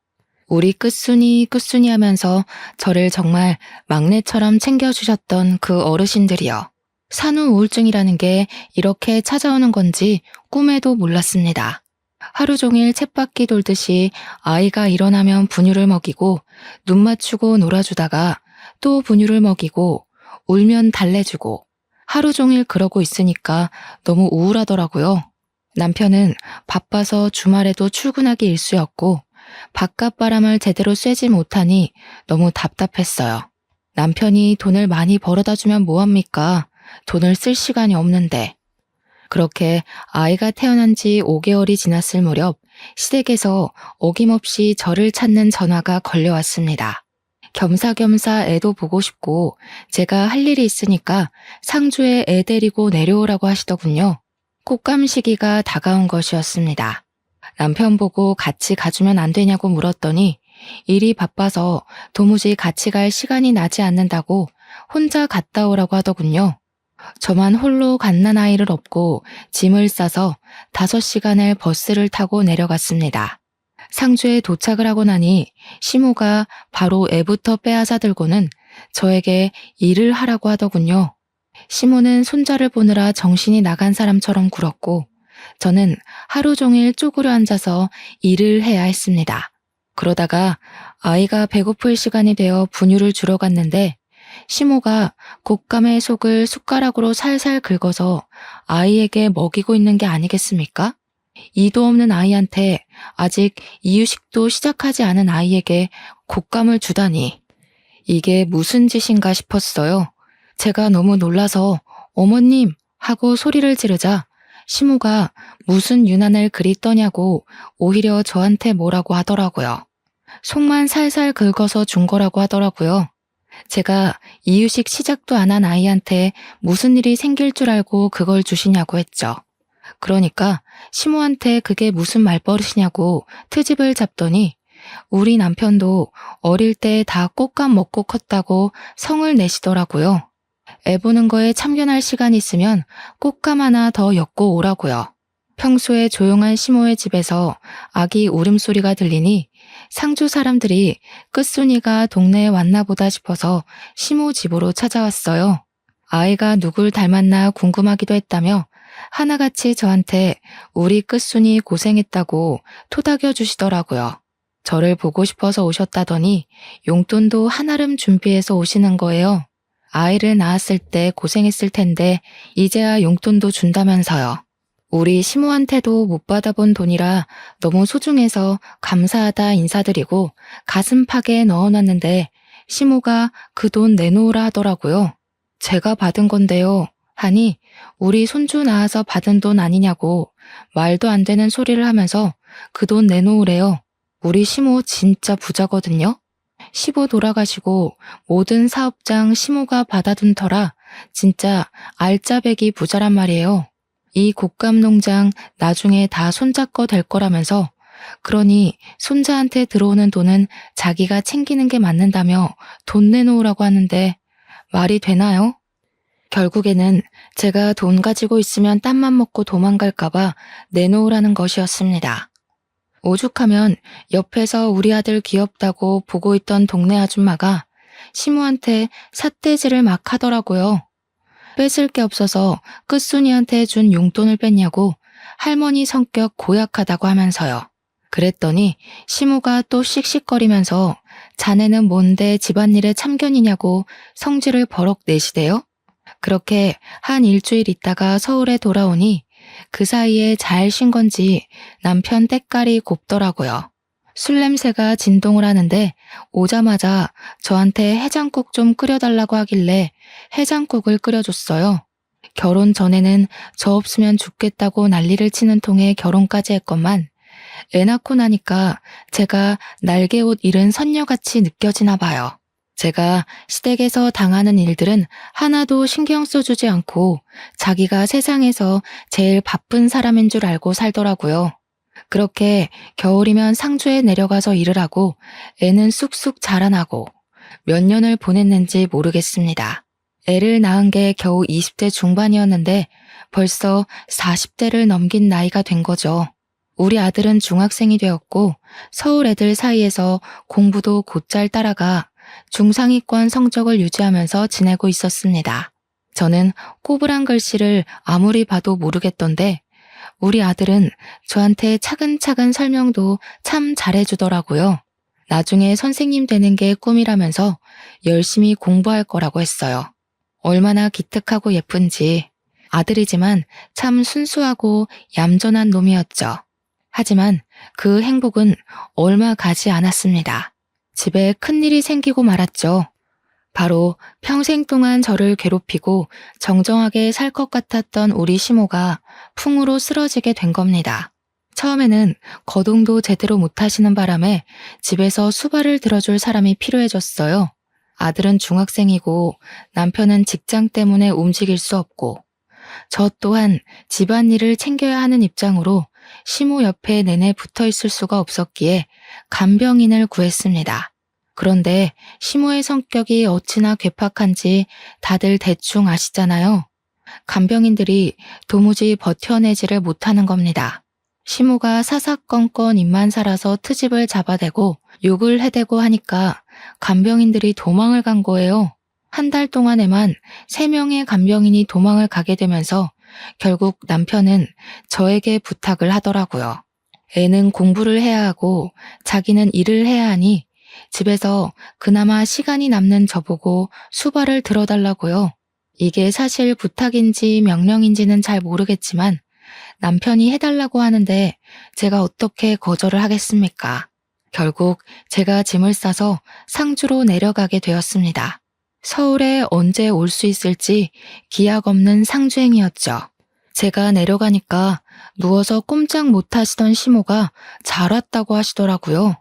우리 끝순이 끝순이 하면서 저를 정말 막내처럼 챙겨주셨던 그 어르신들이요. 산후 우울증이라는 게 이렇게 찾아오는 건지 꿈에도 몰랐습니다. 하루 종일 쳇바퀴 돌듯이 아이가 일어나면 분유를 먹이고 눈 맞추고 놀아주다가 또 분유를 먹이고 울면 달래주고 하루 종일 그러고 있으니까 너무 우울하더라고요. 남편은 바빠서 주말에도 출근하기 일쑤였고 바깥 바람을 제대로 쐬지 못하니 너무 답답했어요. 남편이 돈을 많이 벌어다 주면 뭐합니까? 돈을 쓸 시간이 없는데. 그렇게 아이가 태어난 지 5개월이 지났을 무렵 시댁에서 어김없이 저를 찾는 전화가 걸려왔습니다. 겸사겸사 애도 보고 싶고 제가 할 일이 있으니까 상주에 애 데리고 내려오라고 하시더군요. 꽃감 시기가 다가온 것이었습니다. 남편 보고 같이 가주면 안 되냐고 물었더니 일이 바빠서 도무지 같이 갈 시간이 나지 않는다고 혼자 갔다 오라고 하더군요. 저만 홀로 갓난아이를 업고 짐을 싸서 5시간을 버스를 타고 내려갔습니다. 상주에 도착을 하고 나니 시모가 바로 애부터 빼앗아 들고는 저에게 일을 하라고 하더군요. 시모는 손자를 보느라 정신이 나간 사람처럼 굴었고 저는 하루 종일 쪼그려 앉아서 일을 해야 했습니다. 그러다가 아이가 배고플 시간이 되어 분유를 주러 갔는데 시모가 곶감의 속을 숟가락으로 살살 긁어서 아이에게 먹이고 있는 게 아니겠습니까? 이도 없는 아이한테 아직 이유식도 시작하지 않은 아이에게 곶감을 주다니. 이게 무슨 짓인가 싶었어요. 제가 너무 놀라서 어머님 하고 소리를 지르자 시모가 무슨 유난을 그리 떠냐고 오히려 저한테 뭐라고 하더라고요. 속만 살살 긁어서 준 거라고 하더라고요. 제가 이유식 시작도 안 한 아이한테 무슨 일이 생길 줄 알고 그걸 주시냐고 했죠. 그러니까 시모한테 그게 무슨 말버릇이냐고 트집을 잡더니 우리 남편도 어릴 때 다 곶감 먹고 컸다고 성을 내시더라고요. 애 보는 거에 참견할 시간 있으면 곶감 하나 더 엮고 오라고요. 평소에 조용한 시모의 집에서 아기 울음소리가 들리니 상주 사람들이 끝순이가 동네에 왔나 보다 싶어서 시모 집으로 찾아왔어요. 아이가 누굴 닮았나 궁금하기도 했다며 하나같이 저한테 우리 끝순이 고생했다고 토닥여 주시더라고요. 저를 보고 싶어서 오셨다더니 용돈도 한아름 준비해서 오시는 거예요. 아이를 낳았을 때 고생했을 텐데 이제야 용돈도 준다면서요. 우리 시모한테도 못 받아본 돈이라 너무 소중해서 감사하다 인사드리고 가슴팍에 넣어놨는데 시모가 그 돈 내놓으라 하더라고요. 제가 받은 건데요. 하니 우리 손주 낳아서 받은 돈 아니냐고 말도 안 되는 소리를 하면서 그 돈 내놓으래요. 우리 시모 진짜 부자거든요. 시부 돌아가시고 모든 사업장 시모가 받아둔 터라 진짜 알짜배기 부자란 말이에요. 이 곶감 농장 나중에 다 손자 거 될 거라면서 그러니 손자한테 들어오는 돈은 자기가 챙기는 게 맞는다며 돈 내놓으라고 하는데 말이 되나요? 결국에는 제가 돈 가지고 있으면 땀만 먹고 도망갈까봐 내놓으라는 것이었습니다. 오죽하면 옆에서 우리 아들 귀엽다고 보고 있던 동네 아줌마가 시모한테 삿대질을 막 하더라고요. 뺏을 게 없어서 끝순이한테 준 용돈을 뺐냐고 할머니 성격 고약하다고 하면서요. 그랬더니 시모가 또 씩씩거리면서 자네는 뭔데 집안일에 참견이냐고 성질을 버럭 내시대요. 그렇게 한 일주일 있다가 서울에 돌아오니 그 사이에 잘 쉰 건지 남편 때깔이 곱더라고요. 술 냄새가 진동을 하는데 오자마자 저한테 해장국 좀 끓여달라고 하길래 해장국을 끓여줬어요. 결혼 전에는 저 없으면 죽겠다고 난리를 치는 통에 결혼까지 했건만 애 낳고 나니까 제가 날개옷 잃은 선녀같이 느껴지나 봐요. 제가 시댁에서 당하는 일들은 하나도 신경 써주지 않고 자기가 세상에서 제일 바쁜 사람인 줄 알고 살더라고요. 그렇게 겨울이면 상주에 내려가서 일을 하고 애는 쑥쑥 자라나고 몇 년을 보냈는지 모르겠습니다. 애를 낳은 게 겨우 20대 중반이었는데 벌써 40대를 넘긴 나이가 된 거죠. 우리 아들은 중학생이 되었고 서울 애들 사이에서 공부도 곧잘 따라가 중상위권 성적을 유지하면서 지내고 있었습니다. 저는 꼬부랑 글씨를 아무리 봐도 모르겠던데 우리 아들은 저한테 차근차근 설명도 참 잘해주더라고요. 나중에 선생님 되는 게 꿈이라면서 열심히 공부할 거라고 했어요. 얼마나 기특하고 예쁜지. 아들이지만 참 순수하고 얌전한 놈이었죠. 하지만 그 행복은 얼마 가지 않았습니다. 집에 큰일이 생기고 말았죠. 바로 평생 동안 저를 괴롭히고 정정하게 살 것 같았던 우리 시모가 풍으로 쓰러지게 된 겁니다. 처음에는 거동도 제대로 못하시는 바람에 집에서 수발을 들어줄 사람이 필요해졌어요. 아들은 중학생이고 남편은 직장 때문에 움직일 수 없고 저 또한 집안일을 챙겨야 하는 입장으로 시모 옆에 내내 붙어 있을 수가 없었기에 간병인을 구했습니다. 그런데 시모의 성격이 어찌나 괴팍한지 다들 대충 아시잖아요. 간병인들이 도무지 버텨내지를 못하는 겁니다. 시모가 사사건건 입만 살아서 트집을 잡아대고 욕을 해대고 하니까 간병인들이 도망을 간 거예요. 한 달 동안에만 3명의 간병인이 도망을 가게 되면서 결국 남편은 저에게 부탁을 하더라고요. 애는 공부를 해야 하고 자기는 일을 해야 하니 집에서 그나마 시간이 남는 저보고 수발을 들어달라고요. 이게 사실 부탁인지 명령인지는 잘 모르겠지만 남편이 해달라고 하는데 제가 어떻게 거절을 하겠습니까? 결국 제가 짐을 싸서 상주로 내려가게 되었습니다. 서울에 언제 올 수 있을지 기약 없는 상주행이었죠. 제가 내려가니까 누워서 꼼짝 못 하시던 시모가 잘 왔다고 하시더라고요.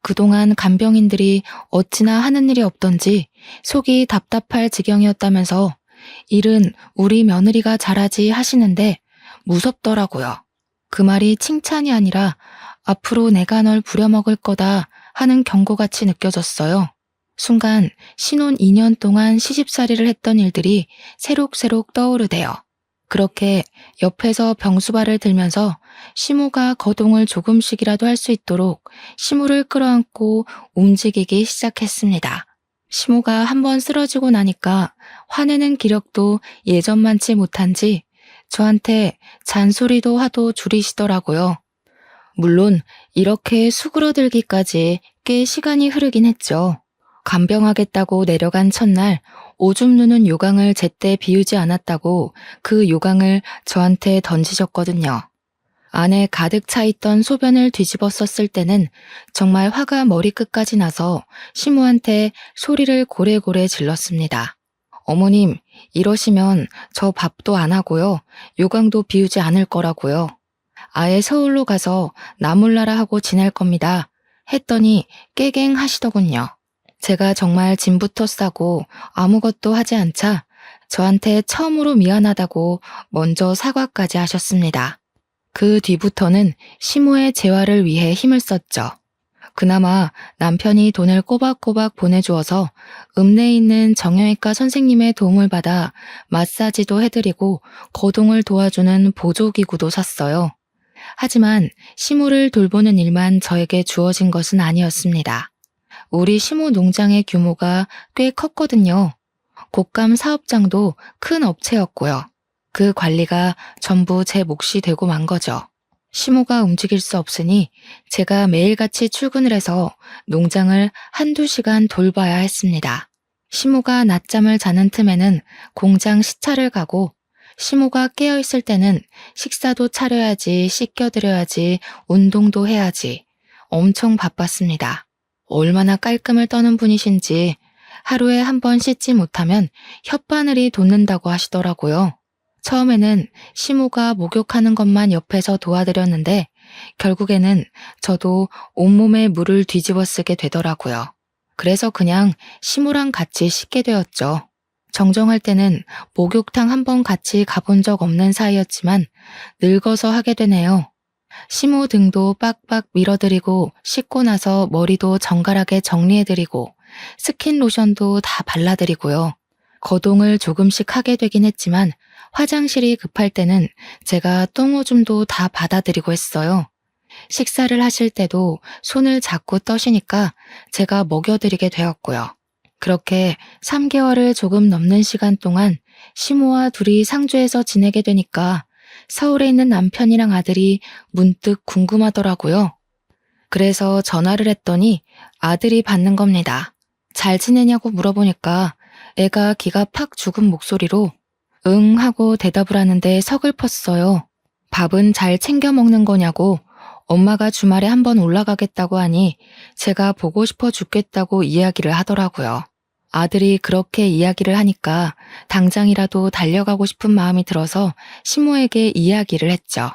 그동안 간병인들이 어찌나 하는 일이 없던지 속이 답답할 지경이었다면서 일은 우리 며느리가 잘하지 하시는데 무섭더라고요. 그 말이 칭찬이 아니라 앞으로 내가 널 부려먹을 거다 하는 경고같이 느껴졌어요. 순간 신혼 2년 동안 시집살이를 했던 일들이 새록새록 떠오르대요. 그렇게 옆에서 병수발을 들면서 시모가 거동을 조금씩이라도 할 수 있도록 시모를 끌어안고 움직이기 시작했습니다. 시모가 한번 쓰러지고 나니까 화내는 기력도 예전만치 못한지 저한테 잔소리도 하도 줄이시더라고요. 물론 이렇게 수그러들기까지 꽤 시간이 흐르긴 했죠. 간병하겠다고 내려간 첫날 오줌 누는 요강을 제때 비우지 않았다고 그 요강을 저한테 던지셨거든요. 안에 가득 차 있던 소변을 뒤집어 썼을 때는 정말 화가 머리끝까지 나서 시모한테 소리를 고래고래 질렀습니다. 어머님, 이러시면 저 밥도 안 하고요. 요강도 비우지 않을 거라고요. 아예 서울로 가서 나몰라라 하고 지낼 겁니다. 했더니 깨갱 하시더군요. 제가 정말 짐부터 싸고 아무것도 하지 않자 저한테 처음으로 미안하다고 먼저 사과까지 하셨습니다. 그 뒤부터는 시모의 재활을 위해 힘을 썼죠. 그나마 남편이 돈을 꼬박꼬박 보내주어서 읍내에 있는 정형외과 선생님의 도움을 받아 마사지도 해드리고 거동을 도와주는 보조기구도 샀어요. 하지만 시모를 돌보는 일만 저에게 주어진 것은 아니었습니다. 우리 시모 농장의 규모가 꽤 컸거든요. 곶감 사업장도 큰 업체였고요. 그 관리가 전부 제 몫이 되고 만 거죠. 시모가 움직일 수 없으니 제가 매일같이 출근을 해서 농장을 한두 시간 돌봐야 했습니다. 시모가 낮잠을 자는 틈에는 공장 시차를 가고 시모가 깨어있을 때는 식사도 차려야지, 씻겨드려야지, 운동도 해야지. 엄청 바빴습니다. 얼마나 깔끔을 떠는 분이신지 하루에 한 번 씻지 못하면 혓바늘이 돋는다고 하시더라고요. 처음에는 시모가 목욕하는 것만 옆에서 도와드렸는데 결국에는 저도 온몸에 물을 뒤집어 쓰게 되더라고요. 그래서 그냥 시모랑 같이 씻게 되었죠. 정정할 때는 목욕탕 한 번 같이 가본 적 없는 사이였지만 늙어서 하게 되네요. 시모 등도 빡빡 밀어드리고 씻고 나서 머리도 정갈하게 정리해드리고 스킨 로션도 다 발라드리고요. 거동을 조금씩 하게 되긴 했지만 화장실이 급할 때는 제가 똥오줌도 다 받아드리고 했어요. 식사를 하실 때도 손을 자꾸 떠시니까 제가 먹여드리게 되었고요. 그렇게 3개월을 조금 넘는 시간 동안 시모와 둘이 상주에서 지내게 되니까 서울에 있는 남편이랑 아들이 문득 궁금하더라고요. 그래서 전화를 했더니 아들이 받는 겁니다. 잘 지내냐고 물어보니까 애가 기가 팍 죽은 목소리로 응 하고 대답을 하는데 서글펐어요. 밥은 잘 챙겨 먹는 거냐고 엄마가 주말에 한번 올라가겠다고 하니 제가 보고 싶어 죽겠다고 이야기를 하더라고요. 아들이 그렇게 이야기를 하니까 당장이라도 달려가고 싶은 마음이 들어서 시모에게 이야기를 했죠.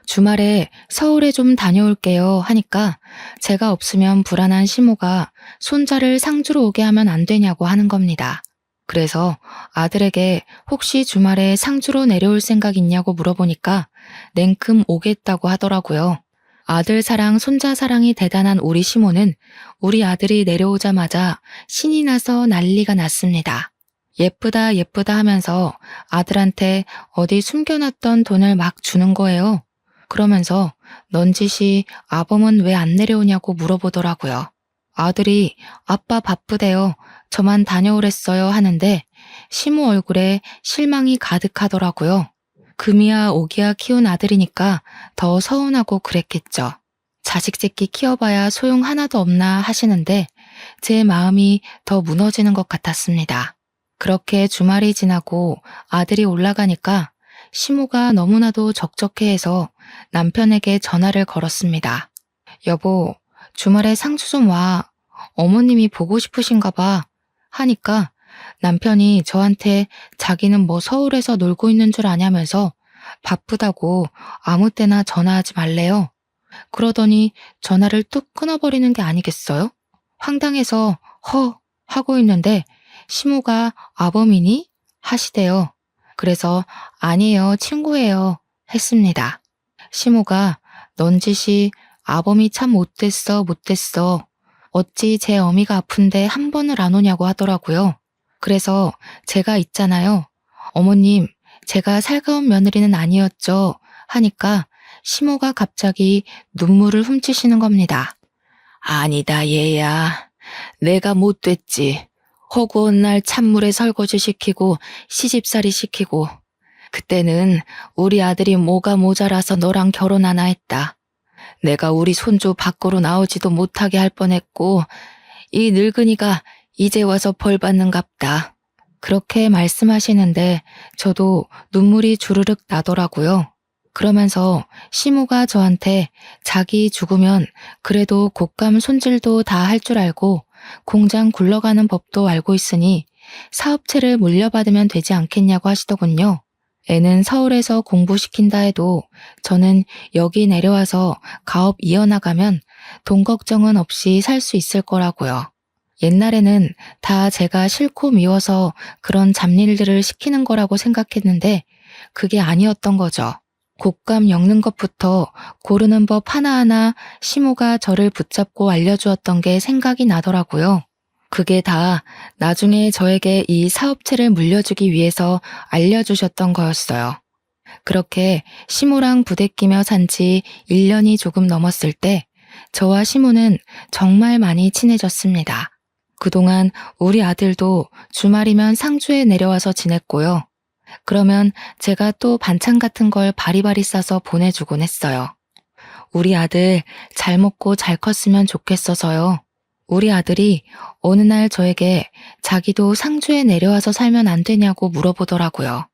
주말에 서울에 좀 다녀올게요 하니까 제가 없으면 불안한 시모가 손자를 상주로 오게 하면 안 되냐고 하는 겁니다. 그래서 아들에게 혹시 주말에 상주로 내려올 생각 있냐고 물어보니까 냉큼 오겠다고 하더라고요. 아들 사랑, 손자 사랑이 대단한 우리 시모는 우리 아들이 내려오자마자 신이 나서 난리가 났습니다. 예쁘다 예쁘다 하면서 아들한테 어디 숨겨놨던 돈을 막 주는 거예요. 그러면서 넌지시 아범은 왜 안 내려오냐고 물어보더라고요. 아들이 아빠 바쁘대요. 저만 다녀오랬어요 하는데 시모 얼굴에 실망이 가득하더라고요. 금이야 오기야 키운 아들이니까 더 서운하고 그랬겠죠. 자식 새끼 키워봐야 소용 하나도 없나 하시는데 제 마음이 더 무너지는 것 같았습니다. 그렇게 주말이 지나고 아들이 올라가니까 시모가 너무나도 적적해해서 남편에게 전화를 걸었습니다. 여보, 주말에 상주 좀 와. 어머님이 보고 싶으신가 봐. 하니까 남편이 저한테 자기는 뭐 서울에서 놀고 있는 줄 아냐면서 바쁘다고 아무 때나 전화하지 말래요. 그러더니 전화를 뚝 끊어버리는 게 아니겠어요? 황당해서 하고 있는데 시모가 아범이니? 하시대요. 그래서 아니에요, 친구예요. 했습니다. 시모가 넌지시 아범이 참 못됐어. 어찌 제 어미가 아픈데 한 번을 안 오냐고 하더라고요. 그래서 제가 있잖아요. 어머님, 제가 살가운 며느리는 아니었죠. 하니까 시모가 갑자기 눈물을 훔치시는 겁니다. 아니다, 얘야. 내가 못됐지. 허구한 날 찬물에 설거지 시키고 시집살이 시키고 그때는 우리 아들이 뭐가 모자라서 너랑 결혼하나 했다. 내가 우리 손주 밖으로 나오지도 못하게 할 뻔했고 이 늙은이가 이제 와서 벌 받는갑다. 그렇게 말씀하시는데 저도 눈물이 주르륵 나더라고요. 그러면서 시모가 저한테 자기 죽으면 그래도 곶감 손질도 다 할 줄 알고 공장 굴러가는 법도 알고 있으니 사업체를 물려받으면 되지 않겠냐고 하시더군요. 애는 서울에서 공부시킨다 해도 저는 여기 내려와서 가업 이어나가면 돈 걱정은 없이 살 수 있을 거라고요. 옛날에는 다 제가 싫고 미워서 그런 잡일들을 시키는 거라고 생각했는데 그게 아니었던 거죠. 곶감 엮는 것부터 고르는 법 하나하나 시모가 저를 붙잡고 알려주었던 게 생각이 나더라고요. 그게 다 나중에 저에게 이 사업체를 물려주기 위해서 알려주셨던 거였어요. 그렇게 시모랑 부대끼며 산 지 1년이 조금 넘었을 때 저와 시모는 정말 많이 친해졌습니다. 그동안 우리 아들도 주말이면 상주에 내려와서 지냈고요. 그러면 제가 또 반찬 같은 걸 바리바리 싸서 보내주곤 했어요. 우리 아들 잘 먹고 잘 컸으면 좋겠어서요. 우리 아들이 어느 날 저에게 자기도 상주에 내려와서 살면 안 되냐고 물어보더라고요.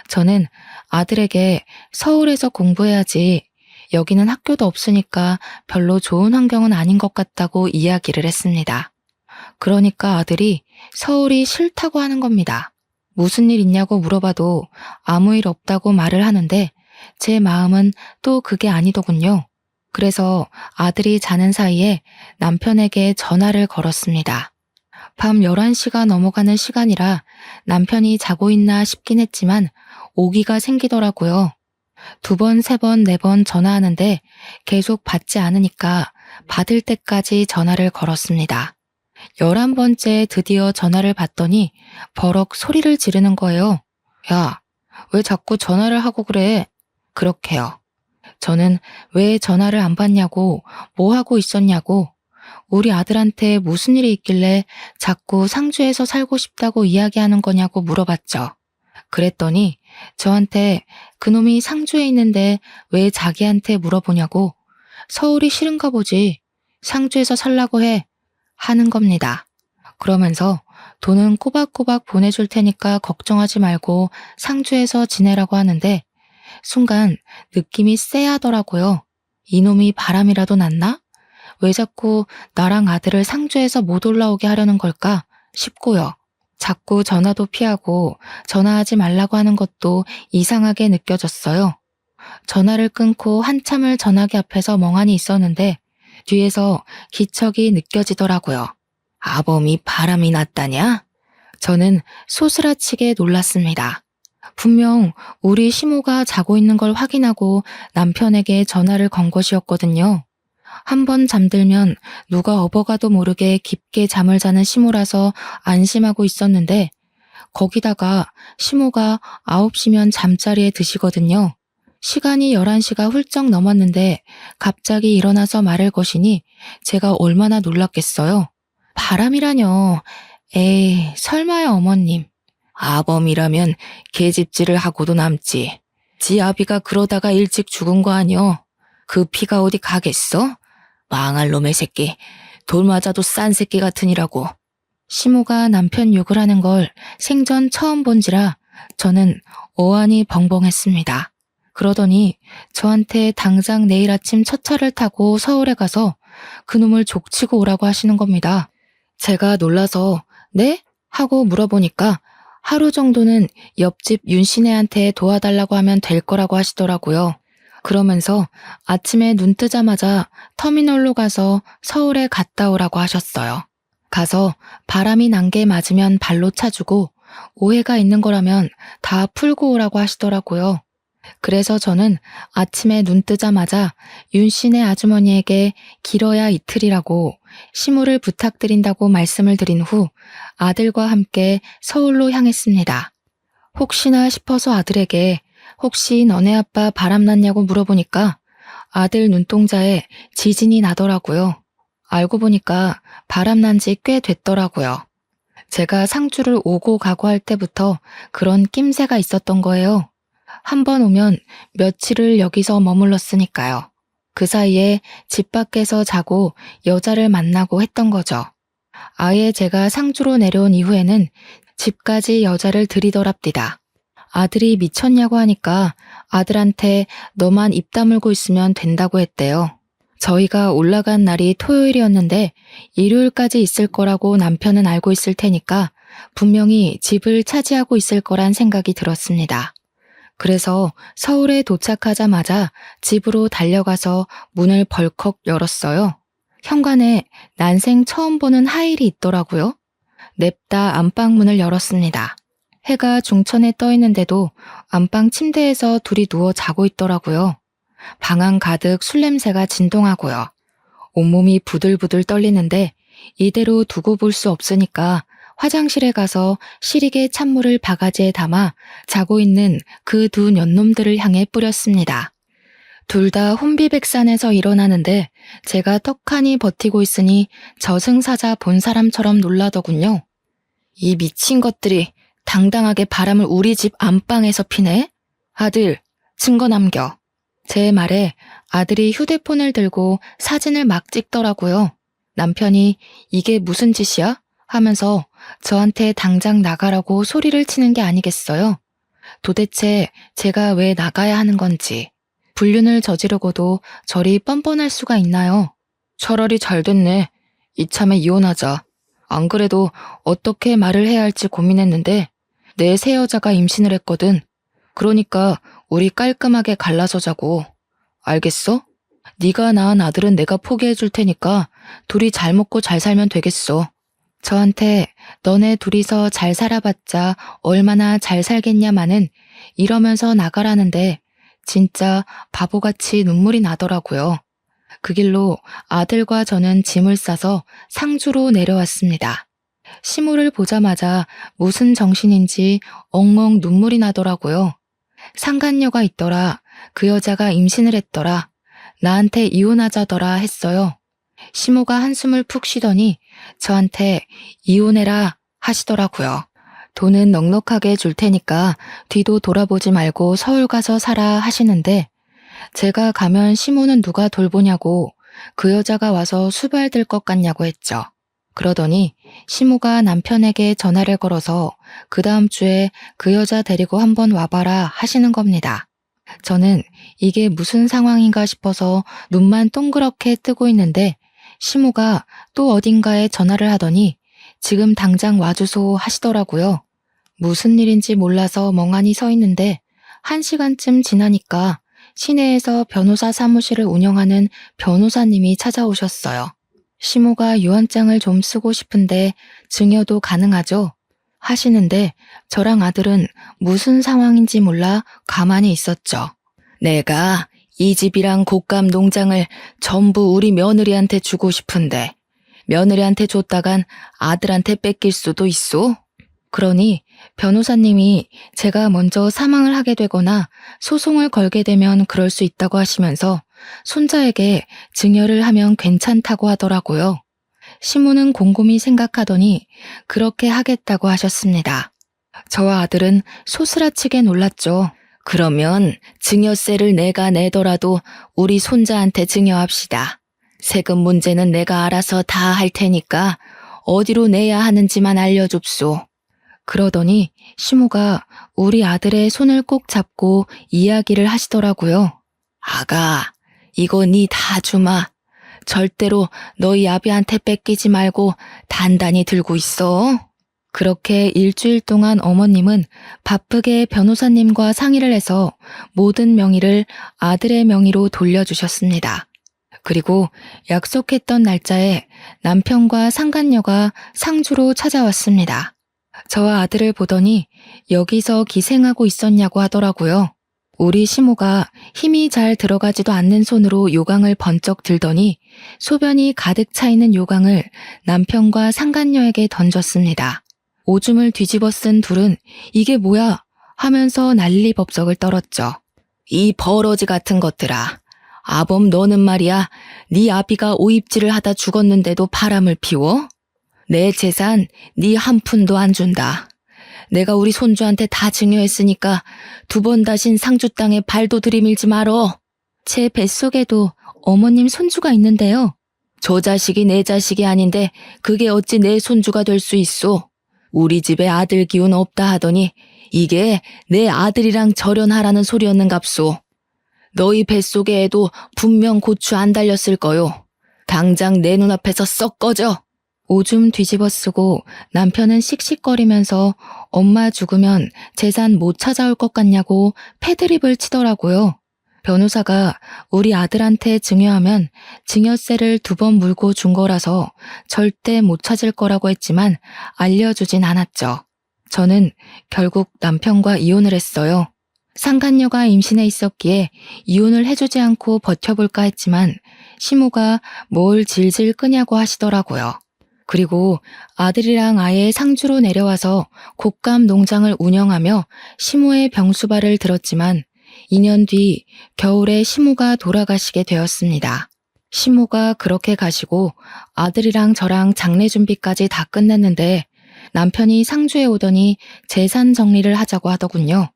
저는 아들에게 서울에서 공부해야지 여기는 학교도 없으니까 별로 좋은 환경은 아닌 것 같다고 이야기를 했습니다. 그러니까 아들이 서울이 싫다고 하는 겁니다. 무슨 일 있냐고 물어봐도 아무 일 없다고 말을 하는데 제 마음은 또 그게 아니더군요. 그래서 아들이 자는 사이에 남편에게 전화를 걸었습니다. 밤 11시가 넘어가는 시간이라 남편이 자고 있나 싶긴 했지만 오기가 생기더라고요. 2번, 3번, 4번 전화하는데 계속 받지 않으니까 받을 때까지 전화를 걸었습니다. 11번째 드디어 전화를 받더니 버럭 소리를 지르는 거예요. 야, 왜 자꾸 전화를 하고 그래? 그렇게요. 저는 왜 전화를 안 받냐고, 뭐 하고 있었냐고, 우리 아들한테 무슨 일이 있길래 자꾸 상주에서 살고 싶다고 이야기하는 거냐고 물어봤죠. 그랬더니 저한테 그놈이 상주에 있는데 왜 자기한테 물어보냐고, 서울이 싫은가 보지, 상주에서 살라고 해, 하는 겁니다. 그러면서 돈은 꼬박꼬박 보내줄 테니까 걱정하지 말고 상주에서 지내라고 하는데 순간 느낌이 쎄하더라고요. 이놈이 바람이라도 났나? 왜 자꾸 나랑 아들을 상주에서 못 올라오게 하려는 걸까 싶고요. 자꾸 전화도 피하고 전화하지 말라고 하는 것도 이상하게 느껴졌어요. 전화를 끊고 한참을 전화기 앞에서 멍하니 있었는데 뒤에서 기척이 느껴지더라고요. 아범이 바람이 났다냐? 저는 소스라치게 놀랐습니다. 분명 우리 시모가 자고 있는 걸 확인하고 남편에게 전화를 건 것이었거든요. 한 번 잠들면 누가 업어가도 모르게 깊게 잠을 자는 시모라서 안심하고 있었는데 거기다가 시모가 9시면 잠자리에 드시거든요. 시간이 11시가 훌쩍 넘었는데 갑자기 일어나서 말을 거시니 제가 얼마나 놀랐겠어요. 바람이라뇨. 에이, 설마요 어머님. 아범이라면 계집질을 하고도 남지. 지 아비가 그러다가 일찍 죽은 거 아니여. 그 피가 어디 가겠어? 망할 놈의 새끼. 돌 맞아도 싼 새끼 같으니라고. 시모가 남편 욕을 하는 걸 생전 처음 본지라 저는 어안이 벙벙했습니다. 그러더니 저한테 당장 내일 아침 첫 차를 타고 서울에 가서 그놈을 족치고 오라고 하시는 겁니다. 제가 놀라서 네? 하고 물어보니까 하루 정도는 옆집 윤씨네한테 도와달라고 하면 될 거라고 하시더라고요. 그러면서 아침에 눈 뜨자마자 터미널로 가서 서울에 갔다 오라고 하셨어요. 가서 바람이 난 게 맞으면 발로 차주고 오해가 있는 거라면 다 풀고 오라고 하시더라고요. 그래서 저는 아침에 눈 뜨자마자 윤씨네 아주머니에게 길어야 이틀이라고 시무를 부탁드린다고 말씀을 드린 후 아들과 함께 서울로 향했습니다. 혹시나 싶어서 아들에게 혹시 너네 아빠 바람났냐고 물어보니까 아들 눈동자에 지진이 나더라고요. 알고 보니까 바람난 지 꽤 됐더라고요. 제가 상주를 오고 가고 할 때부터 그런 낌새가 있었던 거예요. 한 번 오면 며칠을 여기서 머물렀으니까요. 그 사이에 집 밖에서 자고 여자를 만나고 했던 거죠. 아예 제가 상주로 내려온 이후에는 집까지 여자를 들이더랍디다. 아들이 미쳤냐고 하니까 아들한테 너만 입 다물고 있으면 된다고 했대요. 저희가 올라간 날이 토요일이었는데 일요일까지 있을 거라고 남편은 알고 있을 테니까 분명히 집을 차지하고 있을 거란 생각이 들었습니다. 그래서 서울에 도착하자마자 집으로 달려가서 문을 벌컥 열었어요. 현관에 난생 처음 보는 하일이 있더라고요. 냅다 안방 문을 열었습니다. 해가 중천에 떠 있는데도 안방 침대에서 둘이 누워 자고 있더라고요. 방안 가득 술 냄새가 진동하고요. 온몸이 부들부들 떨리는데 이대로 두고 볼 수 없으니까 화장실에 가서 시리게 찬물을 바가지에 담아 자고 있는 그 두 년놈들을 향해 뿌렸습니다. 둘 다 혼비백산에서 일어나는데 제가 떡하니 버티고 있으니 저승사자 본 사람처럼 놀라더군요. 이 미친 것들이 당당하게 바람을 우리 집 안방에서 피네? 아들, 증거 남겨. 제 말에 아들이 휴대폰을 들고 사진을 막 찍더라고요. 남편이 이게 무슨 짓이야? 하면서 저한테 당장 나가라고 소리를 치는 게 아니겠어요? 도대체 제가 왜 나가야 하는 건지, 불륜을 저지르고도 저리 뻔뻔할 수가 있나요? 차라리 잘 됐네. 이참에 이혼하자. 안 그래도 어떻게 말을 해야 할지 고민했는데 내 새 여자가 임신을 했거든. 그러니까 우리 깔끔하게 갈라서 자고. 알겠어? 네가 낳은 아들은 내가 포기해 줄 테니까 둘이 잘 먹고 잘 살면 되겠어. 저한테 너네 둘이서 잘 살아봤자 얼마나 잘 살겠냐마는 이러면서 나가라는데 진짜 바보같이 눈물이 나더라고요. 그 길로 아들과 저는 짐을 싸서 상주로 내려왔습니다. 시무를 보자마자 무슨 정신인지 엉엉 눈물이 나더라고요. 상간녀가 있더라. 그 여자가 임신을 했더라. 나한테 이혼하자더라 했어요. 시모가 한숨을 푹 쉬더니 저한테 이혼해라 하시더라고요. 돈은 넉넉하게 줄 테니까 뒤도 돌아보지 말고 서울 가서 살아 하시는데 제가 가면 시모는 누가 돌보냐고 그 여자가 와서 수발될 것 같냐고 했죠. 그러더니 시모가 남편에게 전화를 걸어서 그 다음 주에 그 여자 데리고 한번 와봐라 하시는 겁니다. 저는 이게 무슨 상황인가 싶어서 눈만 동그랗게 뜨고 있는데 시모가 또 어딘가에 전화를 하더니 지금 당장 와주소 하시더라고요. 무슨 일인지 몰라서 멍하니 서 있는데 1시간쯤 지나니까 시내에서 변호사 사무실을 운영하는 변호사님이 찾아오셨어요. 시모가 유언장을 좀 쓰고 싶은데 증여도 가능하죠? 하시는데 저랑 아들은 무슨 상황인지 몰라 가만히 있었죠. 내가 이 집이랑 곡감 농장을 전부 우리 며느리한테 주고 싶은데 며느리한테 줬다간 아들한테 뺏길 수도 있소? 그러니 변호사님이 제가 먼저 사망을 하게 되거나 소송을 걸게 되면 그럴 수 있다고 하시면서 손자에게 증여를 하면 괜찮다고 하더라고요. 시모는 곰곰이 생각하더니 그렇게 하겠다고 하셨습니다. 저와 아들은 소스라치게 놀랐죠. 그러면 증여세를 내가 내더라도 우리 손자한테 증여합시다. 세금 문제는 내가 알아서 다 할 테니까 어디로 내야 하는지만 알려줍소. 그러더니 시모가 우리 아들의 손을 꼭 잡고 이야기를 하시더라고요. 아가, 이거 니 다 주마. 절대로 너희 아비한테 뺏기지 말고 단단히 들고 있어. 그렇게 일주일 동안 어머님은 바쁘게 변호사님과 상의를 해서 모든 명의를 아들의 명의로 돌려주셨습니다. 그리고 약속했던 날짜에 남편과 상간녀가 상주로 찾아왔습니다. 저와 아들을 보더니 여기서 기생하고 있었냐고 하더라고요. 우리 시모가 힘이 잘 들어가지도 않는 손으로 요강을 번쩍 들더니 소변이 가득 차 있는 요강을 남편과 상간녀에게 던졌습니다. 오줌을 뒤집어 쓴 둘은 이게 뭐야 하면서 난리법석을 떨었죠. 이 버러지 같은 것들아. 아범 너는 말이야. 네 아비가 오입질을 하다 죽었는데도 바람을 피워? 내 재산 네 한 푼도 안 준다. 내가 우리 손주한테 다 증여했으니까 2번 다신 상주 땅에 발도 들이밀지 말어. 제 뱃속에도 어머님 손주가 있는데요. 저 자식이 내 자식이 아닌데 그게 어찌 내 손주가 될 수 있소. 우리 집에 아들 기운 없다 하더니 이게 내 아들이랑 절연하라는 소리였는갑소. 너희 뱃속에 애도 분명 고추 안 달렸을 거요. 당장 내 눈앞에서 썩 꺼져. 오줌 뒤집어 쓰고 남편은 씩씩거리면서 엄마 죽으면 재산 못 찾아올 것 같냐고 패드립을 치더라고요. 변호사가 우리 아들한테 증여하면 증여세를 2번 물고 준 거라서 절대 못 찾을 거라고 했지만 알려주진 않았죠. 저는 결국 남편과 이혼을 했어요. 상간녀가 임신해 있었기에 이혼을 해주지 않고 버텨볼까 했지만 시모가 뭘 질질 끄냐고 하시더라고요. 그리고 아들이랑 아예 상주로 내려와서 곶감 농장을 운영하며 시모의 병수발을 들었지만 2년 뒤 겨울에 시모가 돌아가시게 되었습니다. 시모가 그렇게 가시고 아들이랑 저랑 장례 준비까지 다 끝냈는데 남편이 상주에 오더니 재산 정리를 하자고 하더군요.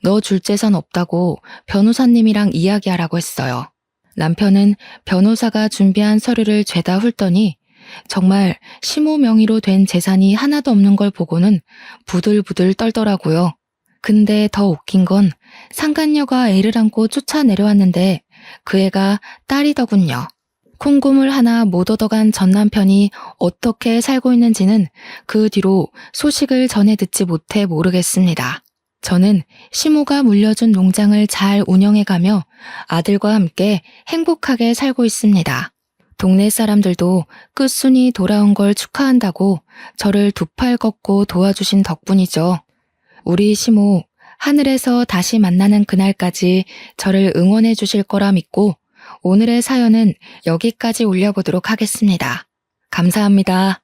너 줄 재산 없다고 변호사님이랑 이야기하라고 했어요. 남편은 변호사가 준비한 서류를 죄다 훑더니 정말 시모 명의로 된 재산이 하나도 없는 걸 보고는 부들부들 떨더라고요. 근데 더 웃긴 건 상간녀가 애를 안고 쫓아 내려왔는데 그 애가 딸이더군요. 콩고물 하나 못 얻어간 전 남편이 어떻게 살고 있는지는 그 뒤로 소식을 전해 듣지 못해 모르겠습니다. 저는 시모가 물려준 농장을 잘 운영해가며 아들과 함께 행복하게 살고 있습니다. 동네 사람들도 끝순이 돌아온 걸 축하한다고 저를 2팔 걷고 도와주신 덕분이죠. 우리 시모 하늘에서 다시 만나는 그날까지 저를 응원해 주실 거라 믿고 오늘의 사연은 여기까지 올려보도록 하겠습니다. 감사합니다.